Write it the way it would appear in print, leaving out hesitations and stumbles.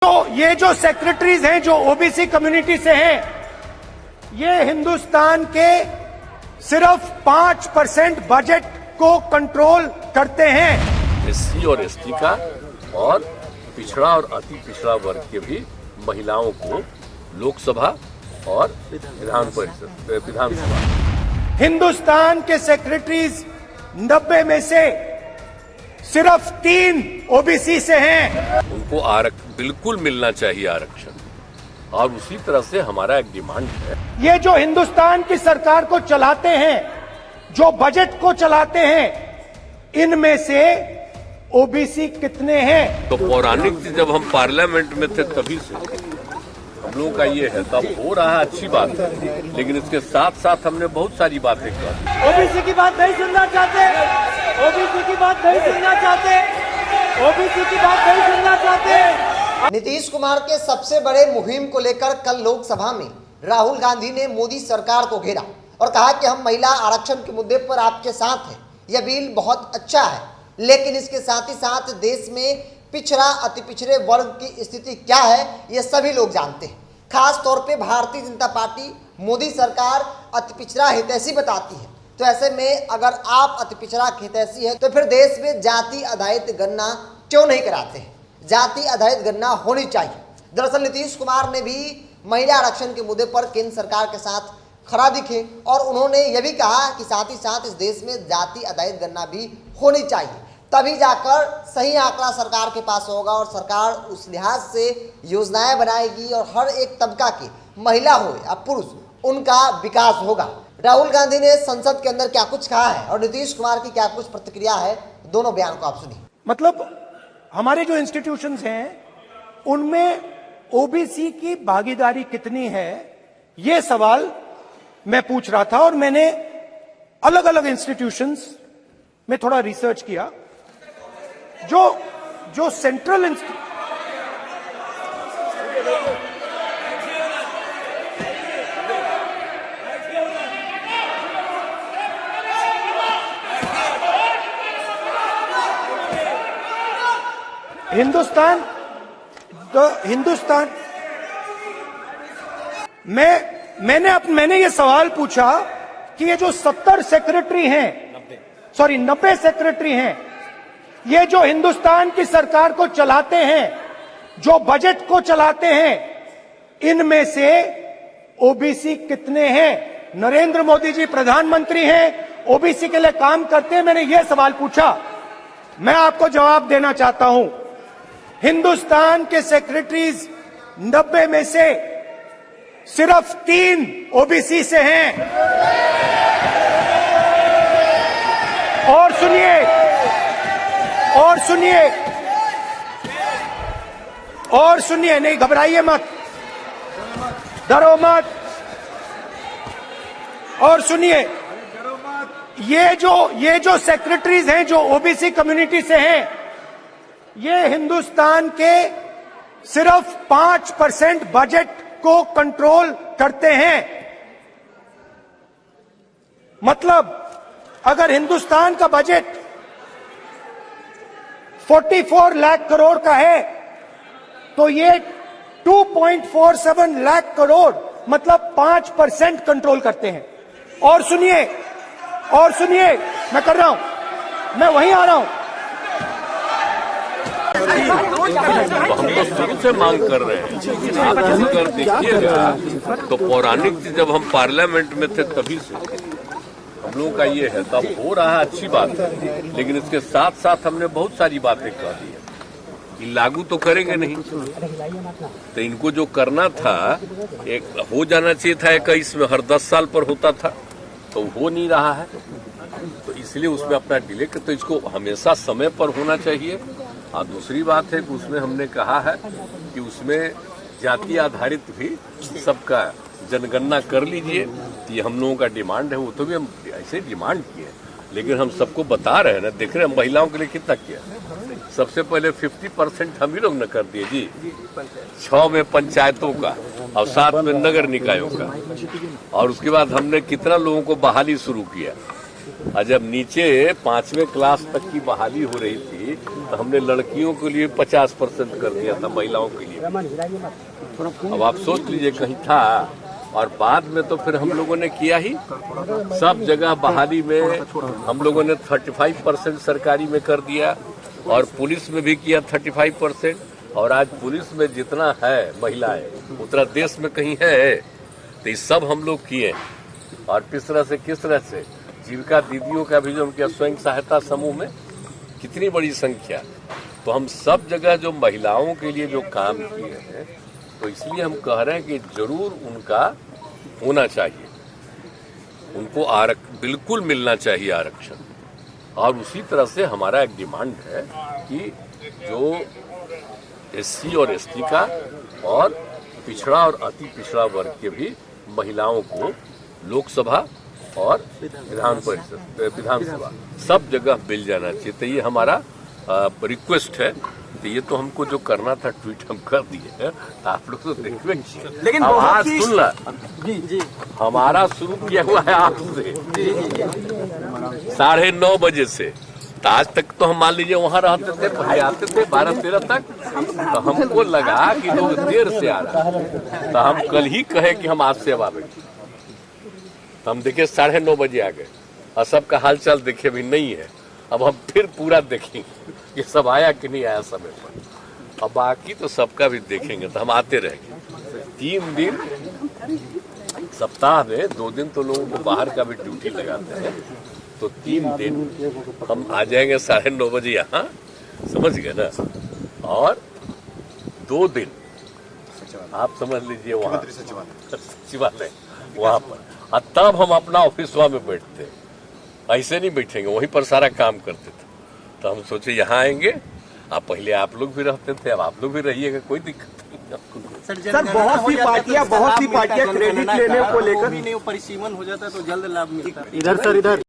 तो ये जो सेक्रेटरीज हैं जो ओबीसी कम्युनिटी से हैं, ये हिंदुस्तान के सिर्फ 5% बजट को कंट्रोल करते हैं। एससी और एसटी का और पिछड़ा और अति पिछड़ा वर्ग के भी महिलाओं को लोकसभा और विधानसभा। हिंदुस्तान के सेक्रेटरीज 90 में से सिर्फ 3 ओबीसी से हैं। उनको बिल्कुल मिलना चाहिए आरक्षण, और उसी तरह से हमारा एक डिमांड है। ये जो हिंदुस्तान की सरकार को चलाते हैं, जो बजट को चलाते हैं, इनमें से ओबीसी कितने हैं? तो पौराणिक जब हम पार्लियामेंट में थे तभी से हम लोगों का ये है, तब हो रहा है, अच्छी बात है, लेकिन इसके साथ साथ हमने बहुत सारी बातें की। ओबीसी की बात नहीं सुनना चाहते, ओबीसी की बात नहीं सुनना चाहते, ओबीसी की बात नहीं सुनना चाहते। नीतीश कुमार के सबसे बड़े मुहिम को लेकर कल लोकसभा में राहुल गांधी ने मोदी सरकार को घेरा और कहा कि हम महिला आरक्षण के मुद्दे पर आपके साथ हैं। यह बिल बहुत अच्छा है, लेकिन इसके साथ ही साथ देश में पिछड़ा अति पिछड़े वर्ग की स्थिति क्या है ये सभी लोग जानते हैं। खास तौर पे भारतीय जनता पार्टी मोदी सरकार अति पिछड़ा हितैषी बताती है। तो ऐसे में अगर आप अति पिछड़ा हितैषी है तो फिर देश में जाति आधारित गणना क्यों नहीं कराते हैं? जाति आधारित गणना होनी चाहिए। दरअसल नीतीश कुमार ने भी महिला आरक्षण के मुद्दे पर केंद्र सरकार के साथ खड़ा दिखे और उन्होंने यह भी कहा कि साथ ही साथ इस देश में जाति आधारित गणना भी होनी चाहिए, तभी जाकर सही आंकड़ा सरकार के पास होगा और सरकार उस लिहाज से योजनाएं बनाएगी और हर एक तबका के महिला हो या पुरुष उनका विकास होगा। राहुल गांधी ने संसद के अंदर क्या कुछ कहा है और नीतीश कुमार की क्या कुछ प्रतिक्रिया है, दोनों बयान को आप सुनिए। मतलब हमारे जो इंस्टीट्यूशंस हैं उनमें ओबीसी की भागीदारी कितनी है, ये सवाल मैं पूछ रहा था और मैंने अलग अलग इंस्टीट्यूशंस में थोड़ा रिसर्च किया। जो सेंट्रल हिंदुस्तान मैंने ये सवाल पूछा कि ये जो 70 सेक्रेटरी हैं, 90 सेक्रेटरी हैं, ये जो हिंदुस्तान की सरकार को चलाते हैं, जो बजट को चलाते हैं, इनमें से ओबीसी कितने हैं? नरेंद्र मोदी जी प्रधानमंत्री हैं, ओबीसी के लिए काम करते हैं। मैंने ये सवाल पूछा, मैं आपको जवाब देना चाहता हूं। हिंदुस्तान के सेक्रेटरीज 90 में से सिर्फ 3 ओबीसी से हैं। और सुनिए, नहीं घबराइए मत, डरो मत। और सुनिए, ये जो सेक्रेटरीज हैं जो ओबीसी कम्युनिटी से हैं, ये हिंदुस्तान के सिर्फ 5% बजट को कंट्रोल करते हैं। मतलब अगर हिंदुस्तान का बजट 44 लाख करोड़ का है तो ये 2.47 लाख करोड़ मतलब 5% कंट्रोल करते हैं। और सुनिए, मैं कर रहा हूं, मैं वहीं आ रहा हूं। हम तो शुरू से मांग कर रहे हैं, आप अगर देखिएगा तो पौराणिक जब हम पार्लियामेंट में थे तभी से हम लोगों का ये है, तब हो रहा है, अच्छी बात है, लेकिन इसके साथ साथ हमने बहुत सारी बातें कर दी है। लागू तो करेंगे नहीं, तो इनको जो करना था एक हो जाना चाहिए था 21 में, हर 10 साल पर होता था, तो हो नहीं रहा है, तो इसलिए उसमें अपना डिले कर, तो इसको हमेशा समय पर होना चाहिए। और दूसरी बात है कि उसमें हमने कहा है कि उसमें जाति आधारित भी सबका जनगणना कर लीजिए, ये हम लोगों का डिमांड है। वो तो भी हम ऐसे डिमांड किए, लेकिन हम सबको बता रहे हैं ना, देख रहे हैं महिलाओं के लिए कितना किया। सबसे पहले 50% हम ही लोग न कर दिए जी, 6 में पंचायतों का और 7 में नगर निकायों का, और उसके बाद हमने कितना लोगों को बहाली शुरू किया। और जब नीचे 5वें क्लास तक की बहाली हो रही थी तो हमने लड़कियों के लिए 50% कर दिया था, महिलाओं के लिए। अब आप सोच लीजिए कहीं था, और बाद में तो फिर हम लोगों ने किया ही, सब जगह बहाली में हम लोगों ने 35% सरकारी में कर दिया, और पुलिस में भी किया 35%। और आज पुलिस में जितना है महिलाएं उतना देश में कहीं है, तो ये सब हम लोग किए। और किस तरह से जीविका दीदियों का भी जो उनके स्वयं सहायता समूह में कितनी बड़ी संख्या, तो हम सब जगह जो महिलाओं के लिए जो काम किए हैं, तो इसलिए हम कह रहे हैं कि जरूर उनका होना चाहिए, उनको बिल्कुल मिलना चाहिए आरक्षण। और उसी तरह से हमारा एक डिमांड है कि जो SC और ST का और पिछड़ा और अति पिछड़ा वर्ग के भी महिलाओं को लोकसभा और विधानसभा सब जगह मिल जाना चाहिए। तो ये हमारा रिक्वेस्ट है। तो ये तो हमको जो करना था ट्वीट हम कर दिए हैं, आप लोग तो देखते हैं। लेकिन आज सुन ला जी, हमारा शुरू किया हुआ है आपसे 9:30 बजे से, तो आज तक तो हम मान लीजिए वहाँ रहते थे, भाई आते थे 12-13 तक, तो हमको लगा कि लोग देर से आ रहा है, तो हम कल ही कहे कि हम आज से अब आवेंगे। तो हम देखे 9:30 बजे आ गए, और सबका हालचाल देखे भी नहीं है। अब हम फिर पूरा देखेंगे कि सब आया कि नहीं आया समय पर, और बाकी तो सबका भी देखेंगे। तो हम आते रहेंगे 3 दिन सप्ताह में, 2 दिन तो लोगों को बाहर का भी ड्यूटी लगाते हैं, तो 3 दिन हम आ जाएंगे 9:30 बजे यहाँ, समझ गए ना। और 2 दिन आप समझ लीजिए वहाँ सचिवालय वहाँ पर, और तब हम अपना ऑफिसवा में बैठते, ऐसे नहीं बैठेंगे, वहीं पर सारा काम करते थे। तो हम सोचे यहाँ आएंगे, आप पहले आप लोग भी रहते थे, अब आप लोग भी रहिएगा, कोई दिक्कत नहीं आपको। सर बहुत सी पार्टियां क्रेडिट लेने को लेकर परिसीमन हो जाता है तो जल्द लाभ मिलता है। इधर सर इधर